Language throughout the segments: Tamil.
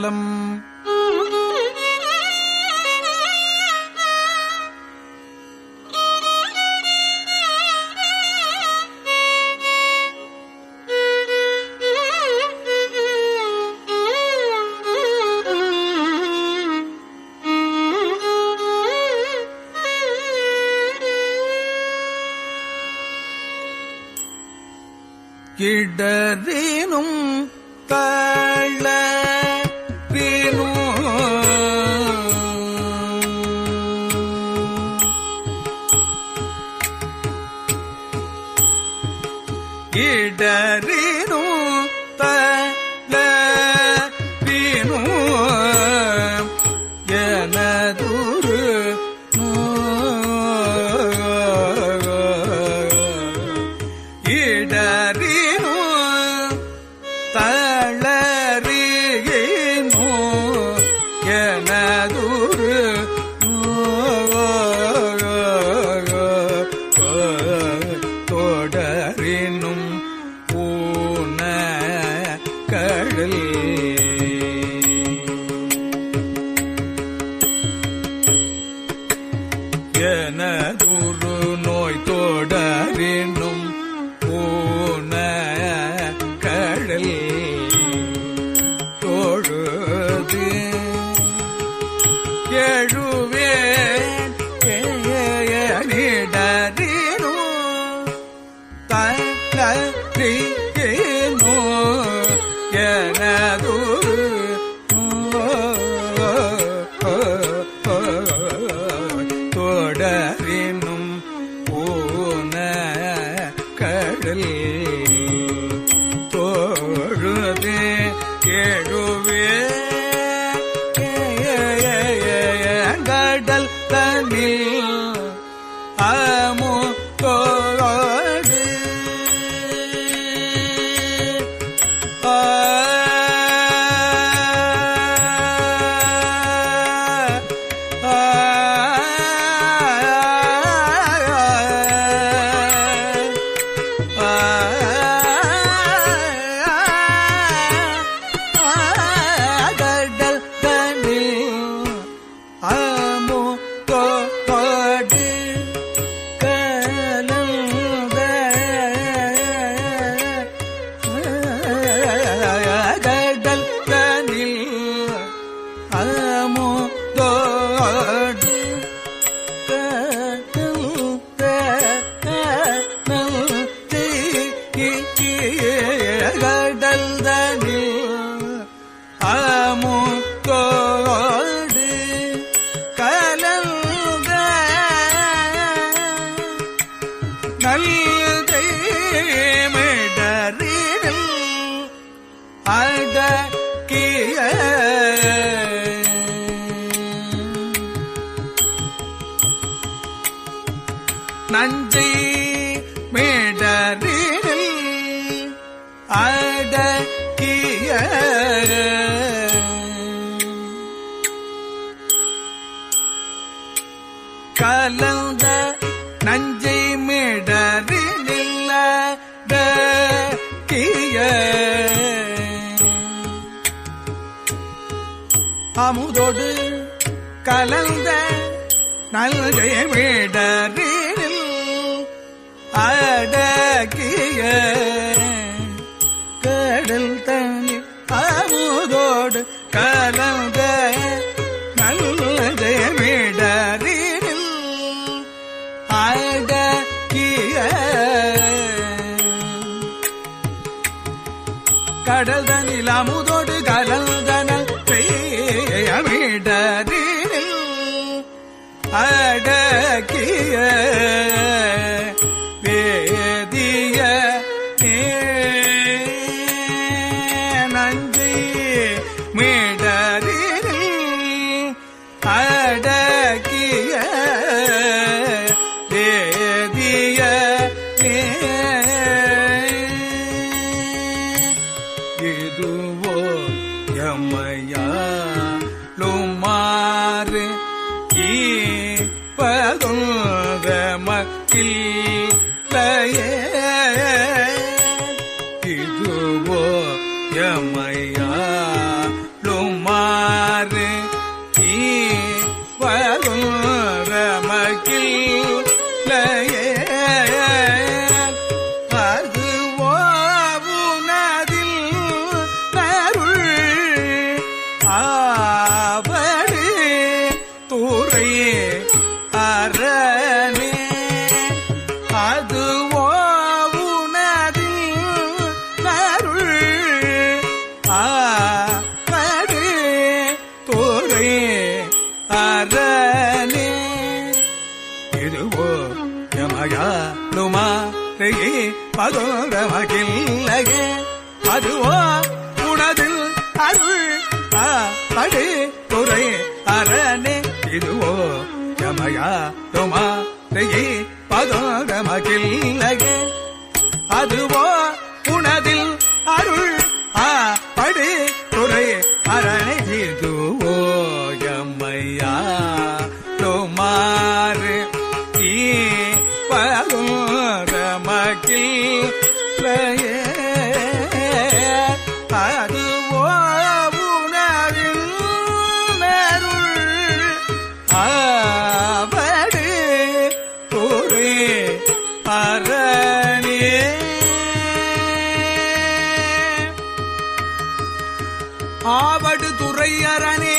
திருமலம் இடறினும் இடறினும் தளரினும் எனதுரு இடறினும் தளரினும் எனதுரு தொடரினும் ஊன கடல் எனதுரு நோய் தொடரினும் ஊன கடல் தொழுது எழுவேன் இடறினும் தளரினும் எனதுரு தொடரினும் ஊன கடல் தொழுது எழுவேன் கடல் தனில் அமுதோடு கடல் தனில் அமுதோடு கலந்த கடல் தனில் அமுதோடு கடல் தனில் அமுதோடு கலந்த நல்லதை மிடறில் அடக்கிய நஞ்சை மிடறில் அடக்கிய கலந்த நஞ்சை மிடறில் அடக்கிய அமுதோடு கலந்த நஞ்சை மிடறில் அடக்கிய கடல் தனில் அமுதோடு கலந்த நல்லதை மிடறில் அடக்கிய கடல் தனில் அமுதோடு கலந்த மிடறில் அடக்கிய வேதிய நஞ்சை மிடறில் அடக்கிய வேதிய இதுவோ எம்மையாளுமாறு ஈப்பதுங்கமக்கில்லையே இதுவோ எம்மையாளுமாறு அதுவோ உனதில் அருள் ஆவடு துறை அரணே இதுவோ யமயாளுமாரையே பதோரமகில்லையே அதுவோ உனதில் அருள் ஆவடு துறை அரணே இதுவோ யமயாளுமாரையே பதோரமகில்லையே அதுவோ உனதில் அருள் ஆவடு துறை அரணே இதுவோ யமயாளுமாறு பதோரமகில்லையே அதுவோ உனதில் அருள் ஆவடு துறை அரணே ஆவடு துறை அரணே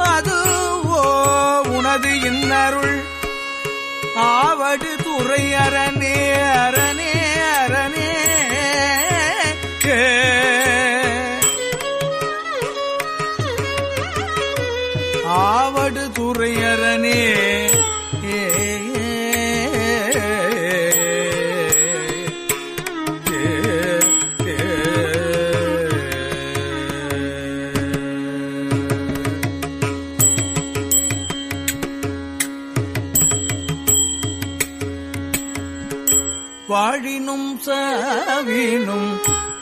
அதுவோ உனது இன்னருள் ஆவடு துறை அரணே அரணே அரணே ஆவடு துறை அரணே வாழினும் சாவினும்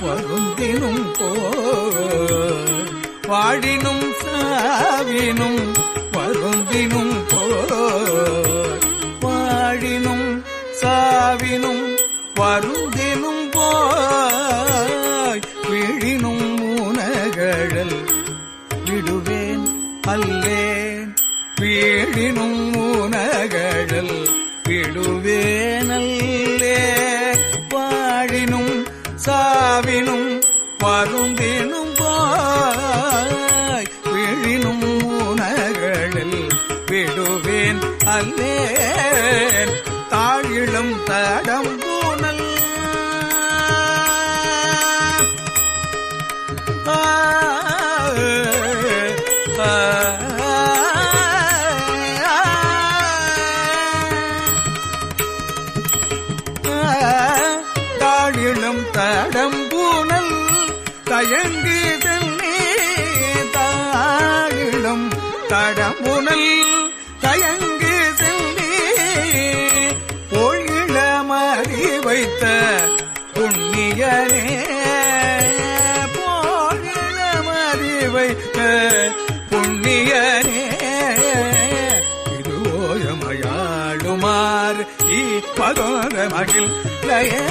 வருந்தினும் வாழினும் சாவினும் வருந்தினும் வாழினும் சாவினும் வருந்தினும் விழினும் ஊனகழல் விடுவேன் அல்லேன் வீழினும் ஊனகழல் விடுவேனல்லே வாழினும் சாவினும் வருந்தினும் விழினும் ஊனகழில் விடுவேன் அல்லேன் தாழிளும் தடம் பூனல் தாழிளும் தடம் பூனல் தயங்கு தன்னே தாழிளும் தடம் பூனல் தயங்கு தன்னே பொழிளமறி வைத்த புண்ணியனே பொழிளமறி வைத்த புண்ணியனே இதுவோயமையாளுமார் பதோரமகில்லையே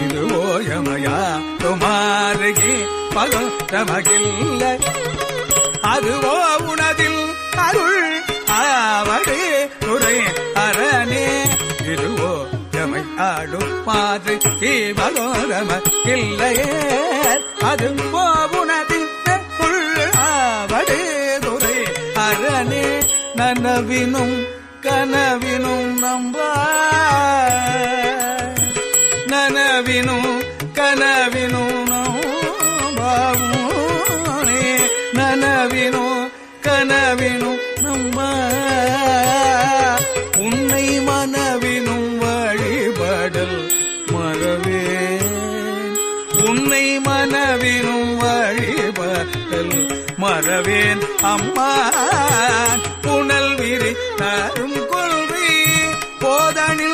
இதுவோயமையாளுமார் பதோரமகில்லை அதுவோ உனதில் அருள் ஆவடு துறை அரணே இதுவோ யமையாளுமார் பதோரமகில்லையே அதுவோ உனதில் அருள் ஆவடு துறை அரணே நனவினும் கனவினும் நம்பா நனவினும் கனவினும் நம்பாவே நனவினும் கனவினும் நம்பா உன்னை மனவினும் வழிபடல் மறவேன் உன்னை மனவினும் வழிபடல் மறவேன் அம்மா புனல் விரி தரும் கொள்வி போதனில்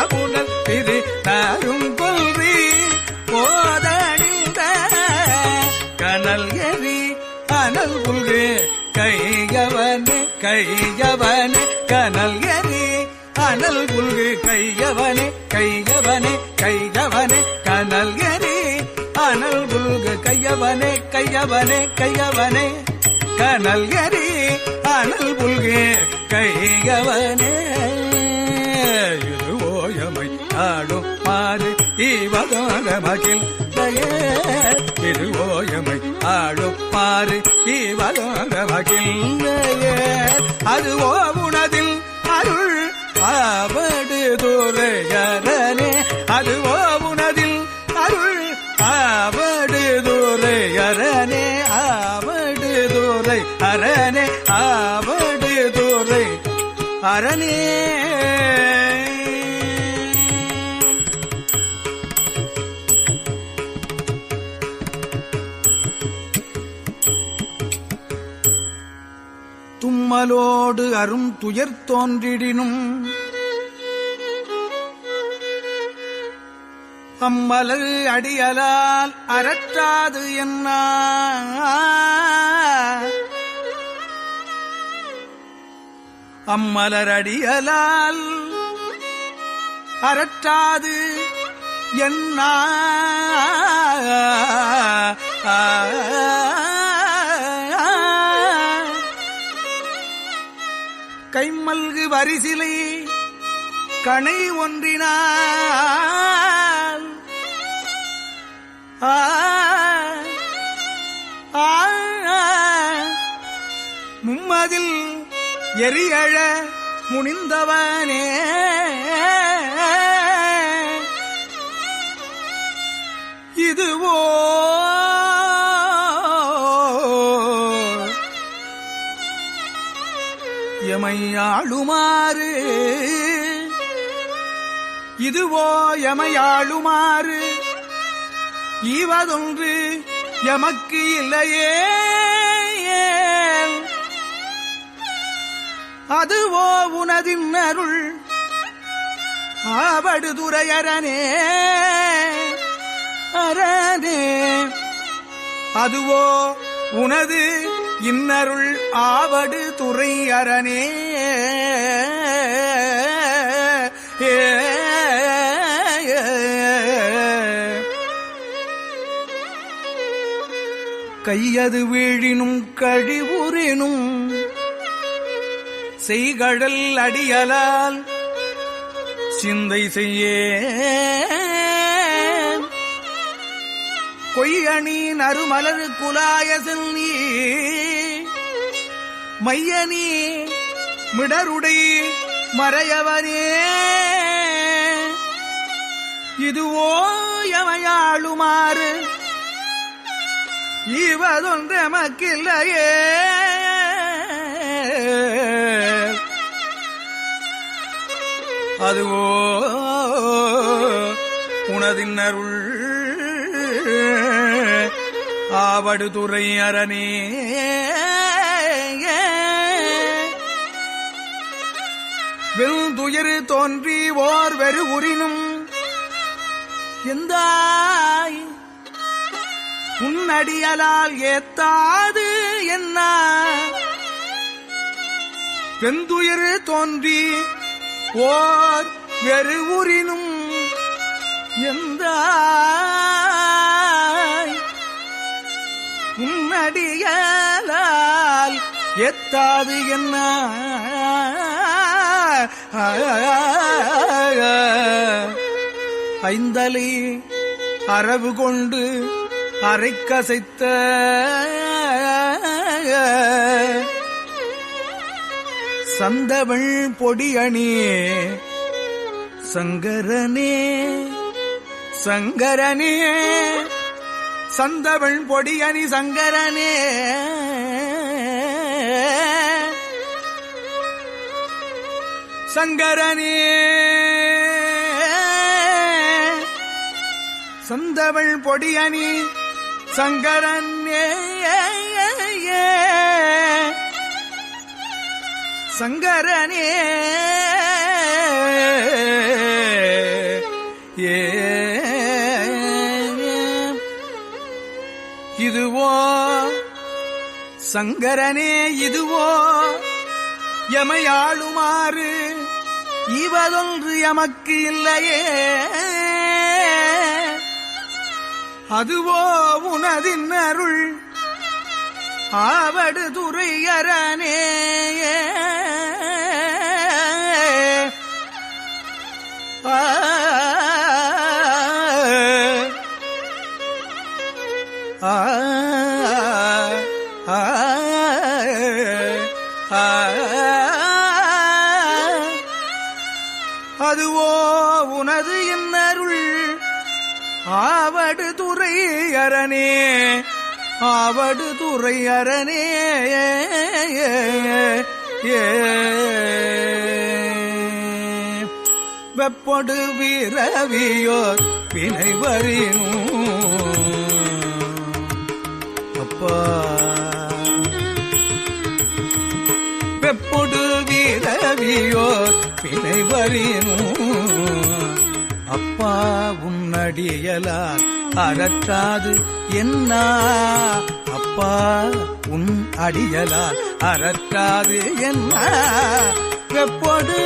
புனல் விரி தரும் கொள்வி போதனில் கனல் எரி அனல் புல்கு கையவனே கையவனே கனல் எரி அனல் புல்கு கையவனே கையவனே கையவனே கனல் எரி அனல் புல்கு கைய கையவனே கையவனே கையவனே கனல் எரி அனல் புல்கே கையவனே இது ஓயமை ஆடும் மாறு இவதோர மகிழ் இது ஓயமை ஆடும் மாறு இவதோர மகிழ் அதுவோ உனதில் அருள் ஆவடு துரையரனே அதுவோ உனதில் அருள் ஆவடு துரையரனே ஆவடு துரை அரனே ஆவடு துரை அரனே தும்மலோடு அரும் துயர் தோன்றிடினும் அம்மலர் அடியலால் அறற்றாது என்ன அம்மலர் அடியலால் அறற்றாது என்ன கைமல்கு வரிசிலை கணை ஒன்றினால் மும்மதில் எரியழ முனிந்தவனே இதுவோ எமையாளுமாறு இதுவோ எமையாளுமாறு ஈவதொன்று எமக்கு இல்லையே அதுவோ உனதின் அருள் ஆவடுதுரையரனே அரனே அதுவோ உனது இன்னருள் ஆவடு துறை அரணே கையது வீழினும் கழிவுறினும் செய்கடல் அடியலால் சிந்தை செய்யே கொய்யணி நறுமலர் குலாய செல்நீ மையனி மிடருடை மறையவனே இதுவோ எமையாளுமாறு இவதொன்றமக்கில்லையே அதுவோ உனதின் அருள் ஆவடுதுறை அரணே வெறுதுயர் தோன்றி ஓர் வெறு உரினும் எந்தாய் உன்னடியலால் ஏத்தாது என்ன வெந்துயர் தோன்றி ஓர் வெறு உரினும் எந்தாய் உன்னடியலால் எத்தாது என்ன ஐந்தலை அரவு கொண்டு அரைக்கசைத்த சந்தவள் பொடியணியே சங்கரனே சங்கரனே சந்தவள் பொடியணி சங்கரனே சங்கரனே சந்தவள் பொடியணி சங்கரனே சங்கரனே இதுவோ சங்கரனே இதுவோ எமையாளுமாறு இவதொன்று எமக்கு இல்லையே அதுவோ உனதின் அருள் ஆவடு துறையரனே அதுவோ உனது இன்னருள் ஆவடு துறை அரணே ஆவடு துறை அரணே வெப்பொடு வீரவியோர் வினைவரினும் அப்பா வெப்பொடு வீரவியோர் வினைவரினும் அப்பா உன்னடியலால் அறற்றாது என்ன அப்பா உன் அடியலால் அறற்றாது என்ன வெப்பொடு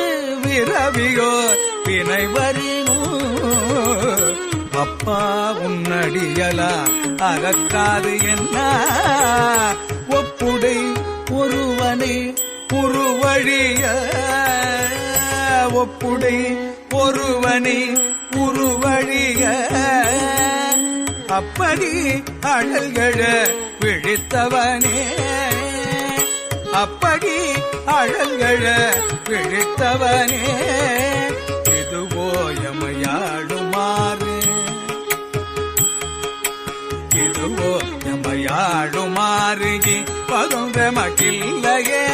விரவியோர் வினைவரினும் அப்பா உன்னடியலால் அறற்றாது என்ன ஒப்புடை ஒருவனை உருவழிய ஒப்புடை ஒருவனை உருவழிய அப்படி அழல்கழ விழித்தவனே அப்படி அழல்கழ விழித்தவனே இதுவோ எமையாடுமாறு இதுவோ எமையாடுமாறு பகுந்த மகிழ்லையே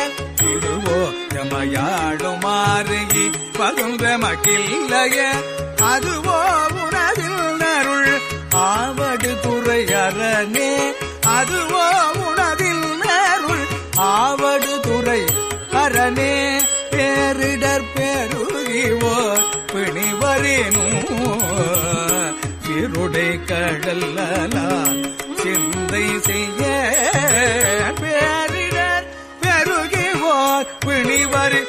இதுவோ எமையாடுமாறு பகுந்த மகிழ்லையே அதுவோ உனதில் அருள் ஆவடு துறை அரணே அதுவோ உனதில் அருள் ஆவடு துறை அரணே பேரிடர் பெருகிவோர் பிணிவரேனும் சிறுடை கடலால் சிந்தை செய்ய பேரிடர் பெருகிவோர் பிணிவரி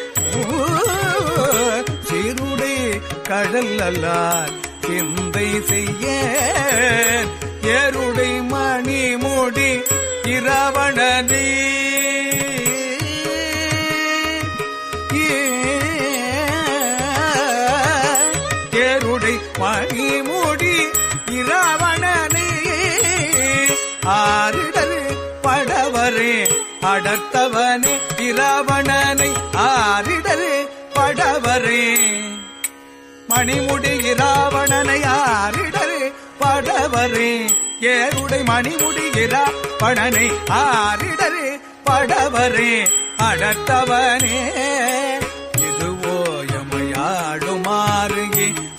சிறுடை கடலால் சிந்தை செய்ய ஏருடை மணி மூடி இரவணனே ஏருடை மணி மூடி இரவணனே ஆரிடரு படவரே அடர்த்தவனே இரவணனை ஆரிடரு படவரே மணிமுடி இராவணனை ஆரிடரு படவரே ஏருடை மணிமுடி இராவணனை ஆரிடரு படவரே அடர்த்தவனே இதுவோ எமையாடுமாறு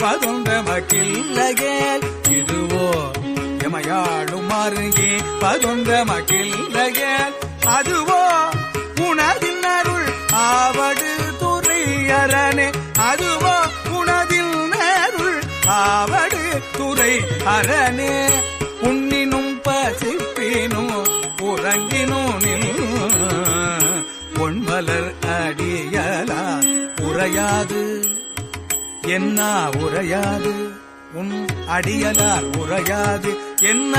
பகுந்த மகிழ்லையேல் இதுவோ எமையாடுமாறு பகுந்த மகிழ்லையேல் அதுவோ உனதின் அருள் ஆவடு துறை அரணே அதுவோ உனதில் அருள் ஆவடு துறை அரணே உன்னினும் பசிப்பினும் உறங்கினும் பொன்மலர் அடியலா உரையாது என்ன உரையாது உன் அடியலால் உரையாது என்ன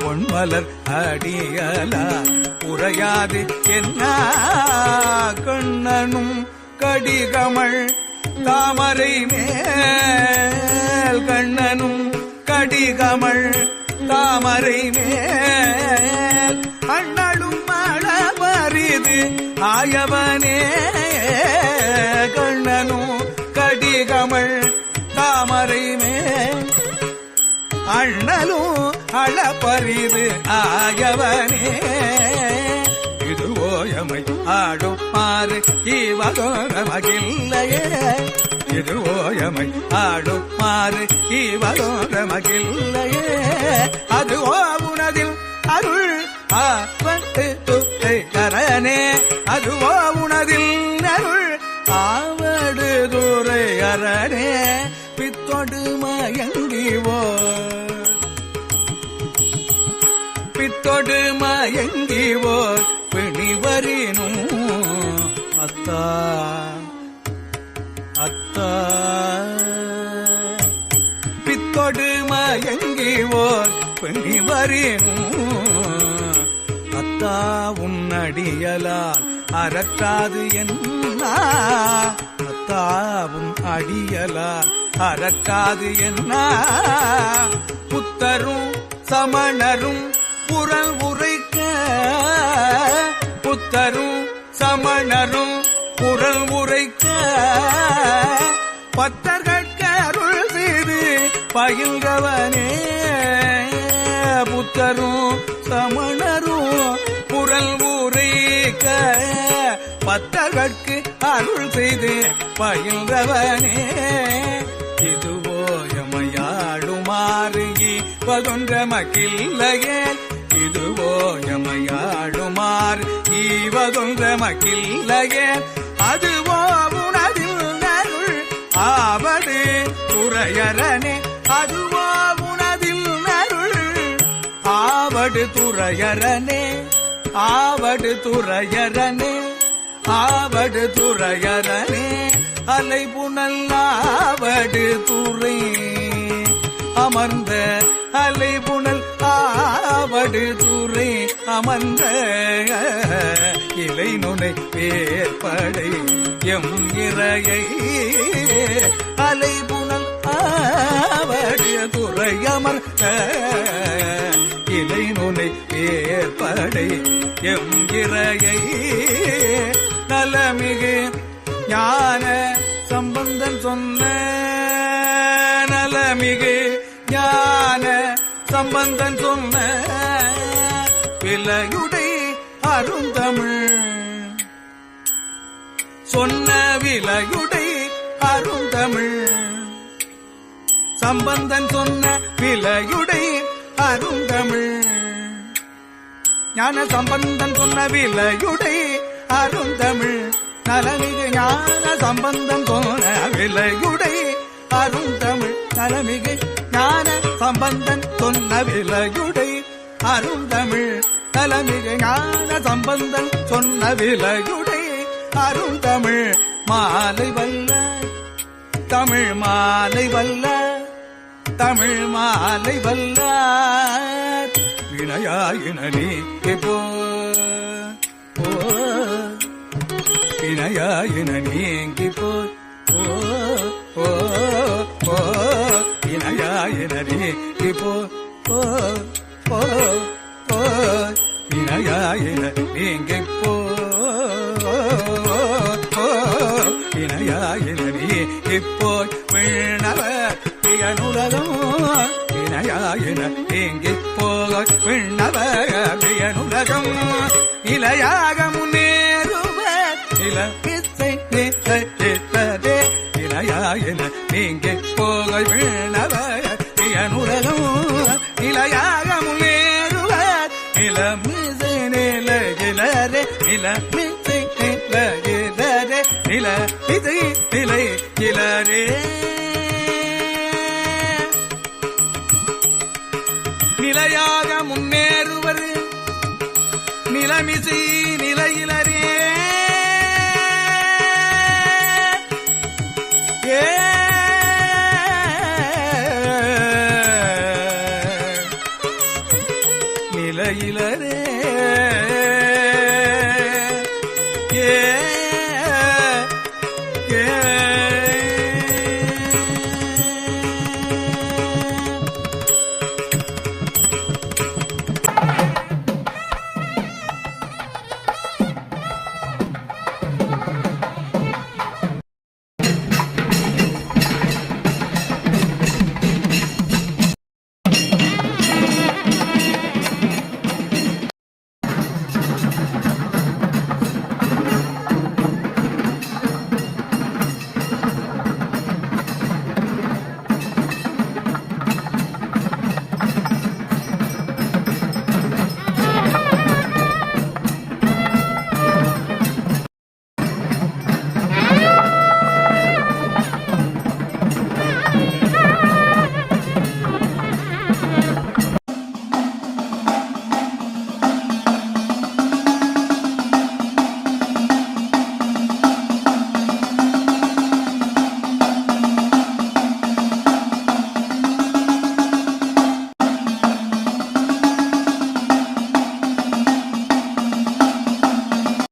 பொன்மலர் அடியலால் உரையாது என்ன கண்ணனும் கடிகமள் தாமரை மேல் கண்ணனும் கடிகமள் தாமரை மேல் அண்ணலும் மழபரிது ஆயவனே கண்ணனும் கடிகமள் தாமரை மேல் அண்ணலும் அளப்பரிது ஆயவனே இதுவோ எமை ஆடும் மாறு இவகோர மகிழ்லையே இதுவோ எமை ஆடும் மாறு இவகோர மகிழ்லையே அதுவோ உனதில் அருள் ஆவடு துறை அரணே அதுவோ உனதில் அருள் ஆவடு துறை அரணே பித்தொடு மயங்கிவோ பித்தொடு மயங்கிவோ பிணிவரினும் அத்தா அத்தா பித்தொடு மயங்கிவோர் பிணிவரினும் அத்தா உன்னடியலால் அறற்றாது என்ன அத்தா உன் அடியலால் அறற்றாது என்ன புத்தரும் சமணரும் புறல் உரைக்க புத்தரும் சமணரும் புறல் உரைக்க பத்தர்கட்கு அருள் செய்து பயில்கவனே புத்தரும் சமணரும் புறல் உரைக்க பத்தர்கட்கு அருள் செய்து பயில்கவனே இதுவோ எமையாடுமாறு ஈவதொன்ற மகிழ்லையே இதுவோ எமையாடுமாறு ஈவதொன்ற மகிழ்லையே அதுவோ உனதில் அருள் ஆவடு துறையரனே அதுவோ உனதில் அருள் ஆவடு துறையரனே ஆவடு துறையரனே ஆவடு துறையரனே அலைபுனல் ஆவடு துறை அமர்ந்த அலைபுனல் ஆவடு துறை அமர்ந்த இலை நுனை வேற்படை எம் இறையை அலைபுனல் ஆவடு துறை அமர்ந்த இலை நுனை வேற்படை எம் இறையை நலமிகு ஞான சம்பந்தன் சொன்ன நலமிகு ஞான சம்பந்தன் சொன்ன விலையுடை அருந்தமிழ் சொன்ன விலையுடை அருந்தமிழ் சம்பந்தன் சொன்ன விலையுடை அருந்தமிழ் ஞான சம்பந்தன் சொன்ன விலையுடை அருந்தமிழ் நலமிகு ஞான சம்பந்தம் சொன்ன விலையுடை அருந்தமிழ் நலமிகு ஞான சம்பந்தன் சொன்ன விலையுடை அருந்தமிழ் நலமிகு ஞான சம்பந்தன் சொன்ன விலையுடை அருந்தமிழ் மாலை வல்ல தமிழ் மாலை வல்ல தமிழ் மாலை வல்ல வினையாயினி போ வினையாயின நீங்கி போய் வினையாயின நீங்கி போய் வினையாயின நீங்கி வினையாயின நீங்கி போய் விண்ணவ வியனுலகம் வினையாயின நீங்கி போய் விண்ணவ வியனுலகம் இலையாக முன்னேறுவ இலப்பிசை நிலைத்ததே இலையாயின நீங்கி போய் விண்ணவ வியனுலகம் இலையாக முன்னேறுவ இளமிசை நிலையிலரே இளமிசை நிலையிலரே இளமிசை நிலையிலரே நிலையாக முன்னேறுவர் நிலமிசை நிலையிலரே நிலையிலரே